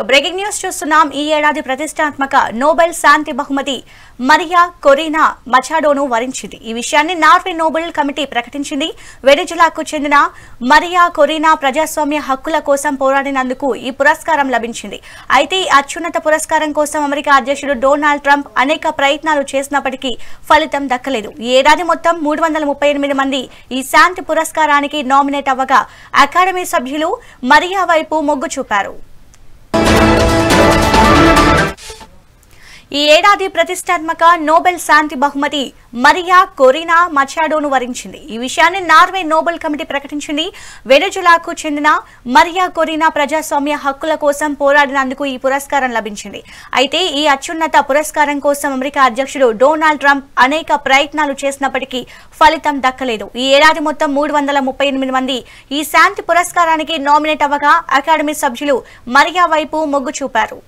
Breaking news చూస్తున్నాం. ఈ ఏడాది ప్రతిష్టాత్మక నోబెల్ శాంతి బహుమతి మరియా కొరీనా మచాడోను వరించింది. ఈ విషయాన్ని నార్వే నోబెల్ కమిటీ ప్రకటించింది. వెనిజులాకు చెందిన మరియా కొరీనా ప్రజాస్వామ్య హక్కుల కోసం పోరాడినందుకు ఈ పురస్కారం లభించింది. అయితే ఈ అత్యున్నత పురస్కారం కోసం అమెరికా అధ్యక్షుడు డొనాల్డ్ ట్రంప్ అనేక ప్రయత్నాలు చేసినప్పటికీ ఫలితం దక్కలేదు. ఈ ఏడాది మొత్తం 338 మంది ఈ శాంతి పురస్కారానికి నామినేట్ అవ్వగా అకాడమీ సభ్యులు మరియా వైపు మొగ్గు చూపారు. ఈ ఏడాది ప్రతిష్టాత్మక నోబెల్ శాంతి బహుమతి మరియా కొరీనా మచాడోను వరించింది. ఈ విషయాన్ని నార్వే నోబెల్ కమిటీ ప్రకటించింది. వెనిజులాకు చెందిన మరియా కొరీనా ప్రజాస్వామ్య హక్కుల కోసం పోరాడినందుకు ఈ పురస్కారం లభించింది. అయితే ఈ అత్యున్నత పురస్కారం కోసం అమెరికా అధ్యక్షుడు డొనాల్డ్ ట్రంప్ అనేక ప్రయత్నాలు చేసినప్పటికీ ఫలితం దక్కలేదు. ఈ ఏడాది మొత్తం 338 మంది ఈ శాంతి పురస్కారానికి నామినేట్ అవ్వగా అకాడమీ సభ్యులు మరియా వైపు మొగ్గు చూపారు.